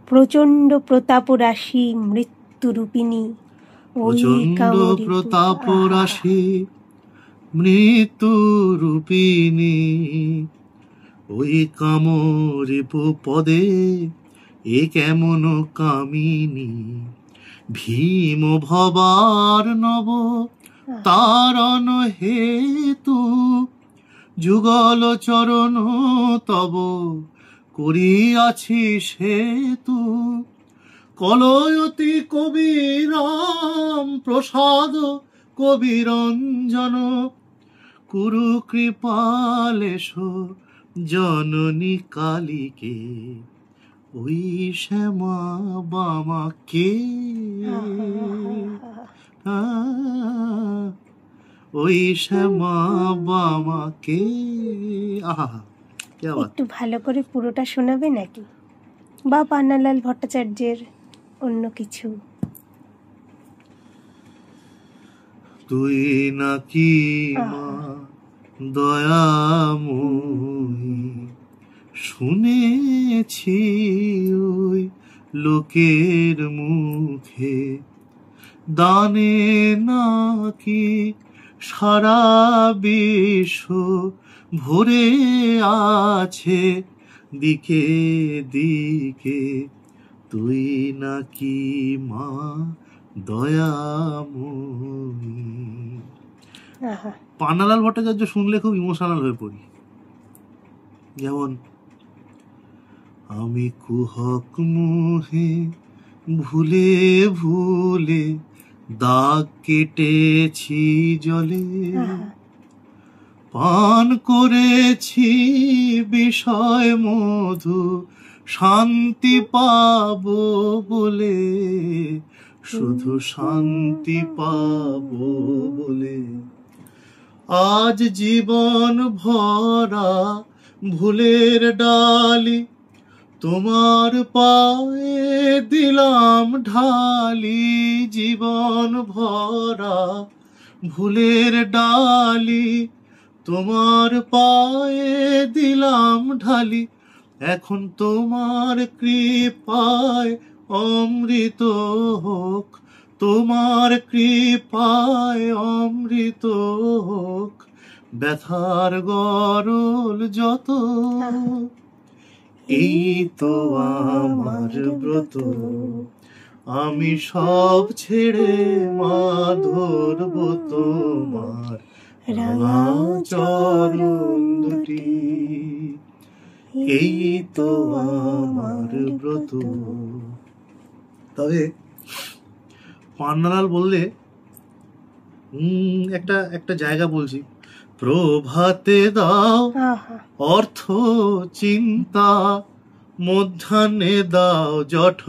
প্রচণ্ড প্রতাপ রাশি মৃত্যুরূপিণী প্রচণ্ড প্রতাপ রাশি মৃত্যুরূপিণী ওই কামরিপু পদে এ কেমন কামিনী ভীম ভবার নব তারণ হেতু যুগল চরণ তব করিয়াছি সেতু কলয়তি কবিরাম প্রসাদ কবিরঞ্জন কুরু কৃপালেশ জননী কালীকে ওই শ্যামা বামাকে ওই শ্যামা বামাকে। আহা, একটু ভালো করে পুরোটা শোনাবে নাকি, বা পান্নালাল ভট্টাচার্যের অন্য কিছু? তুই নাকি মা দয়াময়ী শুনেছি ওই লোকের মুখে দানে নাকি সারা বিশ্ব ভরে আছে দিকে দিকে তুই নাকি মা দয়াময়ী। পান্নালাল ভট্টাচার্য শুনলে খুব ইমোশনাল হয়ে পড়ি। যেমন আমি কুহক মোহে ভুলে ভুলে দাগ কেটেছি জলে পান করেছি বিষয় মধু শান্তি পাবো বলে শুধু শান্তি পাবো বলে আজ জীবন ভরা ভুলের ডালি তোমার পায়ে দিলাম ঢালি জীবন ভরা ভুলের ডালি তোমার পায়ে দিলাম ঢালি এখন তোমার কৃপায় অমৃত হোক তোমার কৃপায় অমৃত হোক ব্যথার গরল যত এই তো আমার ব্রত আমি সব ছেড়ে মা ধরব তোমার রাঙা চরণ দুটি এই তো আমার ব্রত। তবে পান্নালাল বললে একটা জায়গা বলছি, প্রভাতে দাও অর্থ চিন্তা মধ্যাহ্নে দাও জঠ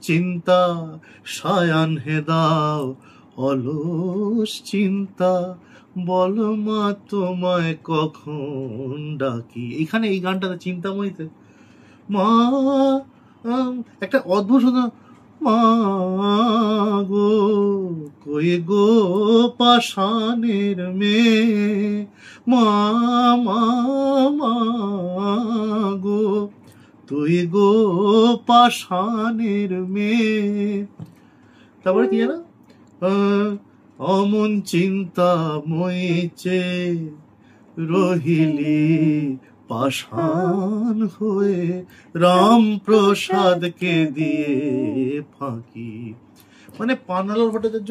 চিন্তা সায়াহ্নে দাও অলস চিন্তা বল মা তোমায় কখন ডাকি। এখানে এই গানটাতে চিন্তাময়ীতে মা একটা অদ্ভুত মা গো কই গো পাষাণের মেয়ে মা মা মা গো তুই গো পাষাণের মেয়ে। তারপরে কি জানা, অমন চিন্তা মইচে রহিলি পাষাণ হয়ে রাম প্রসাদকে দিয়ে ফাঁকি। মানে পান্নালাল ভট্টাচার্য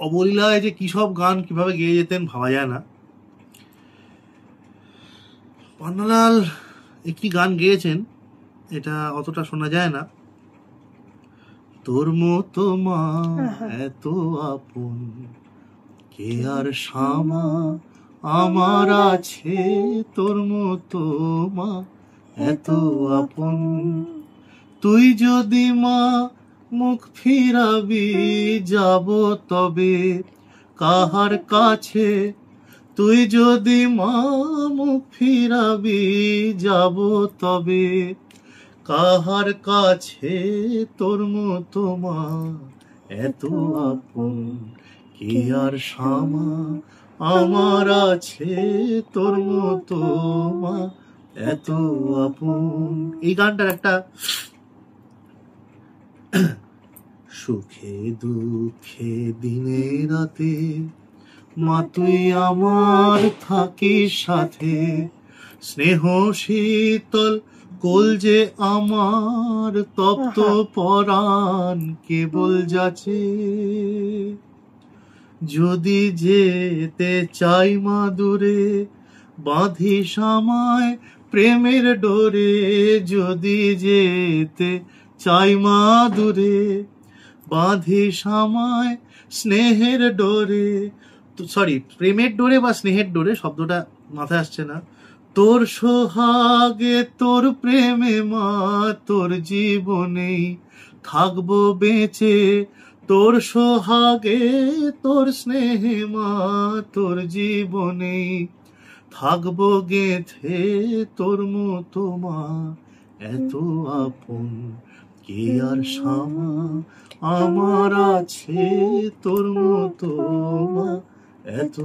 অবলীলায় যে কি সব গান কিভাবে গেয়ে যেতেন ভাবা যায় না। পান্নালাল একটি গান গেয়েছেন, এটা অতটা শোনা যায় না, তোর মতো মা এত আপন কে আর শামা আমার আছে তোর মতো মা এত আপন তুই যদি মা মুখ ফিরাবি যাব তবে কাহার কাছে তুই যদি মা মুখ ফিরাবি যাব তবে কাহার কাছে তোর মতো মা এত আপন কে আর শামা আমার আছে তোর মতো মা এত আপন। এই গানটার একটা সুখে দুঃখে দিনে রাতে মা তুই আমার থাকিস সাথে, স্নেহ শীতল কলজে আমার তপ্ত পরাণ কেবল যাচ্ছে। যদি যেতে চাই মা দূরে বাঁধিস আমায় প্রেমের ডোরে, যদি যেতে চাই মা দূরে বাঁধিস আমায় স্নেহের ডোরে, সরি প্রেমের ডোরে বা স্নেহের ডোরে, শব্দটা মাথায় আসছে না। তোর সোহাগে তোর প্রেমে মা তোর জীবনেই থাকবো বেঁচে, তোর সোহাগে তোর স্নেহে মা তোর জীবনেই থাকবো গেথে, তোর মতো মা এত আপন কে আর শামা আমার আছে, তোর মতো মা এত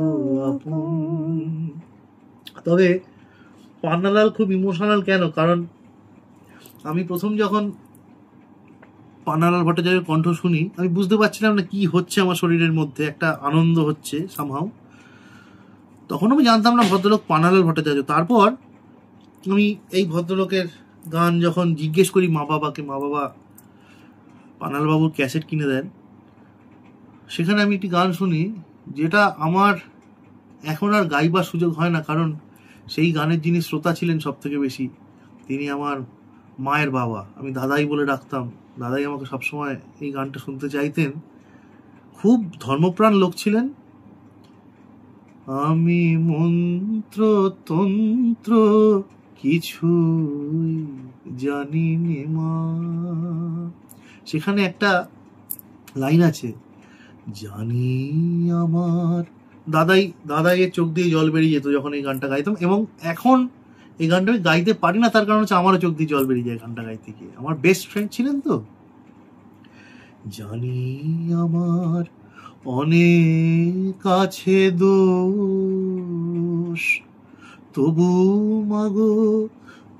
আপন। তবে পান্নালাল খুব ইমোশনাল কেন? কারণ আমি প্রথম যখন পান্নালাল ভট্টাচার্যের কণ্ঠ শুনি আমি বুঝতে পারছিলাম না কি হচ্ছে আমার শরীরের মধ্যে, একটা আনন্দ হচ্ছে সামহাও। তখন আমি জানতাম না ভদ্রলোক পান্নালাল ভট্টাচার্য। তারপর আমি এই ভদ্রলোকের গান যখন জিজ্ঞেস করি মা বাবাকে, মা বাবা পান্নালাল বাবুর ক্যাসেট কিনে দেন, সেখানে আমি একটি গান শুনি যেটা আমার এখন আর গাইবার সুযোগ হয় না, কারণ সেই গানের যিনি শ্রোতা ছিলেন সব থেকে বেশি তিনি আমার মায়ের বাবা। আমি দাদাই বলে ডাকতাম, দাদাই আমাকে সবসময় এই গানটা শুনতে চাইতেন। খুব ধর্মপ্রাণ লোক ছিলেন। আমি মন্ত্র তন্ত্র কিছুই জানি নে মা, সেখানে একটা লাইন আছে, জানি আমার দাদাই এর চোখ দিয়ে জল বেরিয়ে যেত যখন এই গানটা গাইতাম। এবং এখন এই গানটা আমি গাইতে পারি না, তার কারণ হচ্ছে আমারও চোখ দিয়ে জল বেরিয়ে যায় গানটা গাইতে গিয়ে। আমার বেস্ট ফ্রেন্ড ছিলেন তো। জানি আমার অনেক আছে দোষ, তবু মাগো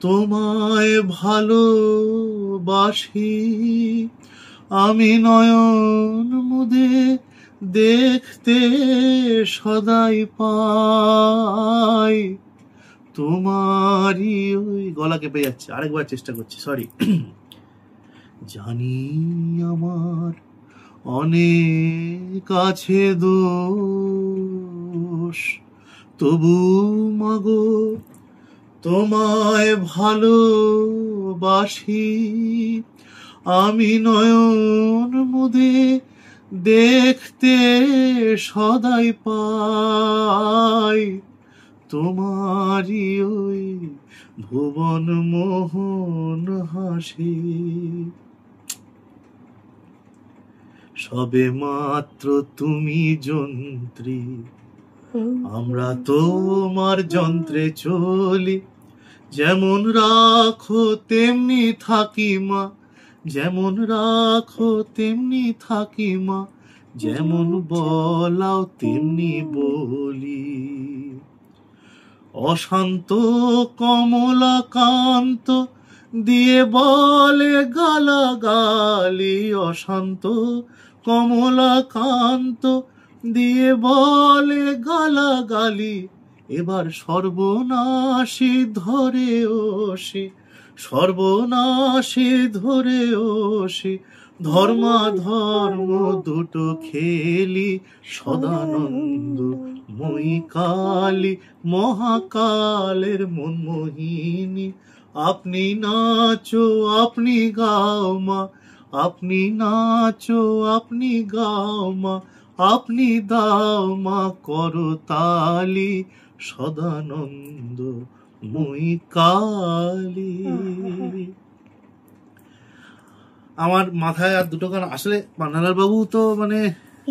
তোমায় ভালোবাসি, আমি নয়ন মুদে দেখতে সদাই পাই তোমারই ওই, গলা কেঁপে যাচ্ছে, আরেকবার চেষ্টা করছি, সরি। জানি আমার অনেক আছে দোষ, তবু মাগো তোমায় ভালোবাসি, আমি নয়ন মুদে দেখতে সদাই পাই তোমারই ওই ভুবন মোহন হাসি। সবে মাত্র তুমি যন্ত্রী, আমরা তোমার যন্ত্রে চলি, যেমন রাখো তেমনি থাকি মা, যেমন রাখো তেমনি থাকি মা, যেমন বলাও তেমনি বলি। অশান্ত কমলাকান্ত দিয়ে বলে গালাগালি, অশান্ত কমলাকান্ত দিয়ে বলে গালাগালি, এবার সর্বনাশী ধরে ওসে, সর্বনাশী ধরে ওসে, ধর্মাধর্ম দুটো খেলি, সদানন্দ মই কালী মহাকালের মনমোহিনী। আপনি নাচো আপনি গাও মা, আপনি নাচো আপনি গাও মা, আপনি দাও মা করতালি, সদানন্দ মই কালী। আমার মাথায় আর দুটো গান আসলে, পান্নালাল বাবু তো মানে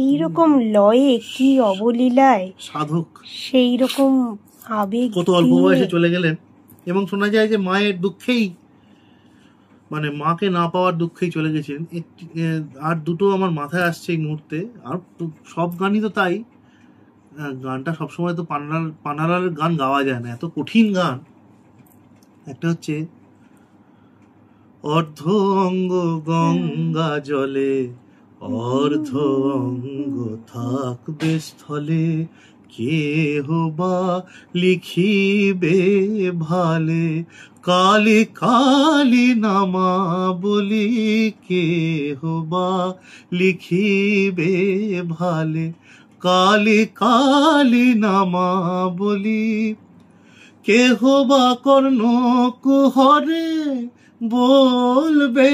এইরকম লয়ে কি অবলীলায় সাধক, সেই রকম আবেগ কত অল্প বয়সে চলে গেলেন। এবং শোনা যায় যে মায়ের দুঃখেই, মানে মাকে না পাওয়ার দুঃখেই চলে গেছেন। আর দুটো আমার মাথায় আসছে এই মুহূর্তে, আর সব গানই তো তাই। গানটা সবসময় তো পান্নালালের গান গাওয়া যায় না, এত কঠিন গান। একটা হচ্ছে অর্ধ অঙ্গ গঙ্গা জলে, অর্ধ অঙ্গ থাকবে স্থলে, কেহ বা লিখিবে ভালে, কালি কালি নামা বলি, কেহ বা লিখিবে ভালে, কালি কালি নামা বলি, কেহ বা কর্ণ কুহরে বলবে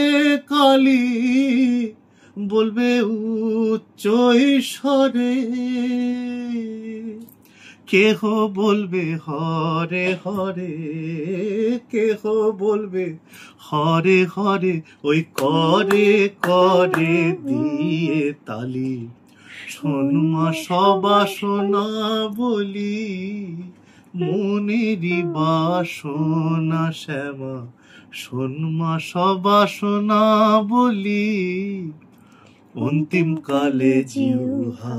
কালী, বলবে উচ্চ ঈশ্বরে, কেহ বলবে হরে হরে, কেহ বলবে হরে হরে, ওই করে করে দিয়ে তালি, শোনমা সবাসনা বলি, মনেরই বাসনা শ্যামা, শোনমা সবাসনা বলি, অন্তিম কালে জিহ্বা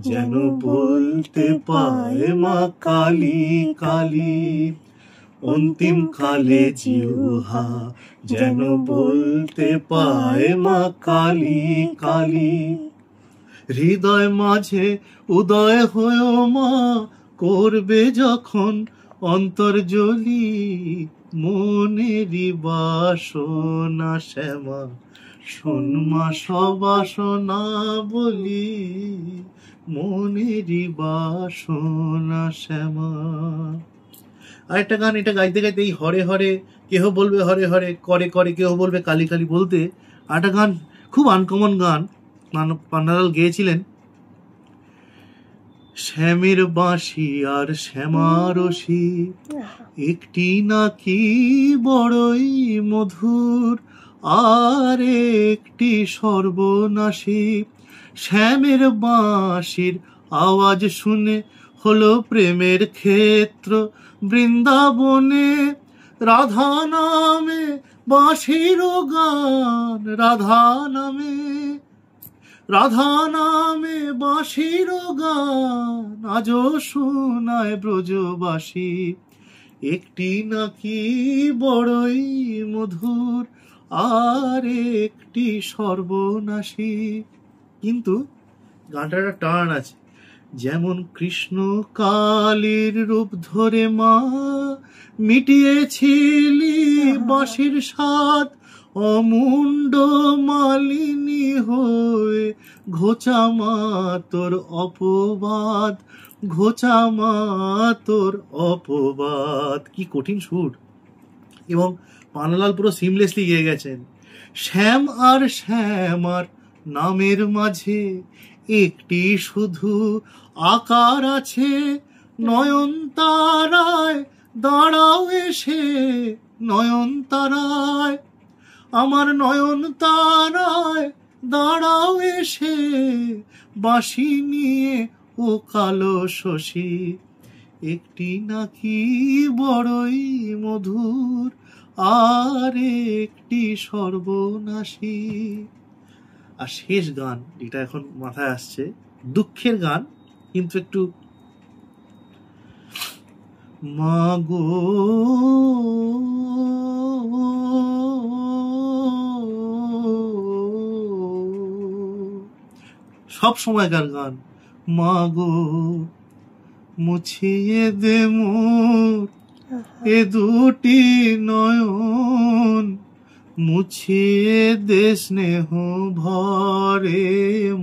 যেন বলতে পায় মা কালী কালী, অন্তিম কালে জিহ্বা যেন বলতে পায় মা কালী কালী, হৃদয় মাঝে উদয় হয়েও মা করবে যখন অন্তর্জলি, মনেরই বাসনা শ্যামা, শোনমা সবাসনা বলি, মনেরই বাসনা শ্যামা। আরেকটা গান, এটা গাইতে গাইতে এই হরে হরে, কেহ বলবে হরে হরে, করে করে কেহ বলবে কালী কালী বলতে আরেকটা গান, খুব আনকমন গান পান্নালাল গেয়েছিলেন, শ্যামের বাঁশি আর শ্যামারসি একটি নাকি বড়ই মধুর, আর একটি সর্বনাশী, শ্যামের বাঁশির আওয়াজ শুনে হলো প্রেমের ক্ষেত্র বৃন্দাবনে, রাধা নামে বাঁশির গান, রাধা নামে, রাধা নামে বাঁশির গান, আজও শোনায় ব্রজবাসী, একটি নাকি বড়ই মধুর, আর একটি সর্বনাশী। কিন্তু গানটার একটা টার্ন আছে, যেমন কৃষ্ণ কালীর রূপ ধরে মা মিটিয়েছিলি বাঁশির স্বাদ, অমুণ্ড মালিনী হয়ে ঘোচামা তোর অপবাদ, ঘোচামা তোর অপবাদ। কি কঠিন সুর, এবং পান্নালাল পুরো সিমলেসলি গেয়ে গেছেন। শ্যাম আর শ্যামার নামের মাঝে একটি শুধু আকার আছে, নয়নতারায় দাঁড়াও এসে, নয়নতারায়, আমার নয়নতারায় দাঁড়াও এসে, বাঁশি নিয়ে ও কালো শশী, একটি নাকি বড়ই মধুর, আর একটি সর্বনাশী। আর শেষ গান যেটা এখন মাথায় আসছে, দুঃখের গান কিন্তু একটু, মাগো সব সময়কার গান, মাগো মুছিয়ে দে মোর এ দুটি নয়ন, মুছিয়ে দে স্নেহ ভরে,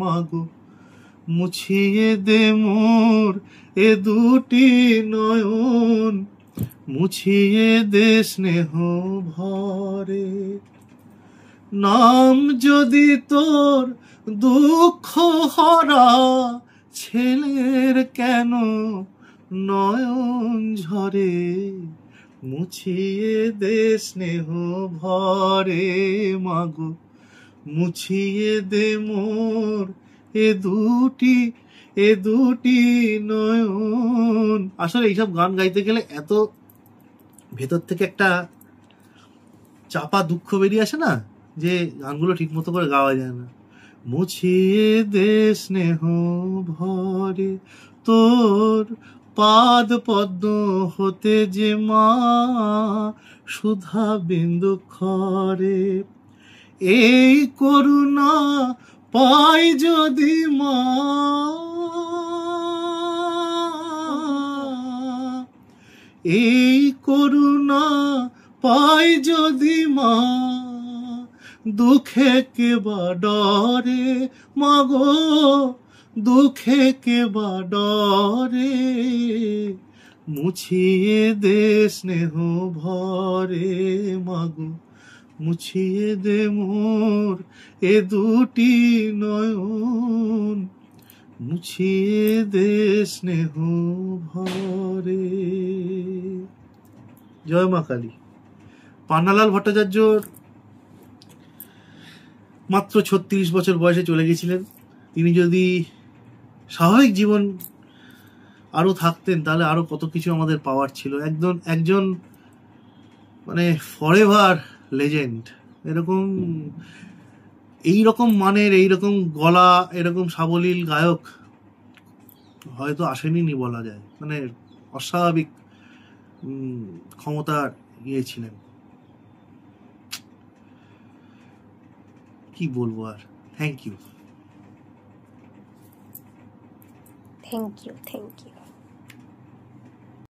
মাগো মুছিয়ে দে মোর এ দুটি নয়ন, মুছিয়ে দে স্নেহ ভরে, নাম যদি তোর দুঃখ হরা, ছেলের কেন নয়ন ঝরে, মুছিয়ে দে স্নেহ ভরে, মাগো মুছিয়ে দে মোর এ দুটি নয়ন। আসলে এইসব গান গাইতে গেলে এত ভেতর থেকে একটা চাপা দুঃখ বেরিয়ে আসে না, যে গানগুলো ঠিক মতো করে গাওয়া যায় না। মুছিয়ে দে স্নেহ ভরে তোর পাদ পদ্ম হতে যে মা সুধা বিন্দু খরে, এই করুণা পাই যদি মা, এই করুণা পাই যদি মা, দুঃখে কে বা ডরে মাগো, দুঃখে কে বা ডরে, মুছিয়ে দে স্নেহ ভরে মাগো, মুছিয়ে দে মোর এ দুটি নয়ন, মুছিয়ে দে স্নেহ ভরে। জয় মা কালী। পান্নালাল ভট্টাচার্যর মাত্র 36 বছর বয়সে চলে গেছিলেন। তিনি যদি স্বাভাবিক জীবন আরো থাকতেন তাহলে আরো কত কিছু আমাদের পাওয়ার ছিল। একজন মানে ফরএভার লেজেন্ড। এরকম এইরকম মানের, এইরকম গলা, এরকম সাবলীল গায়ক হয়তো আসেনি বলা যায়। মানে অস্বাভাবিক ক্ষমতার ছিলেন। কি বলবো আর। Thank you. Thank you, thank you.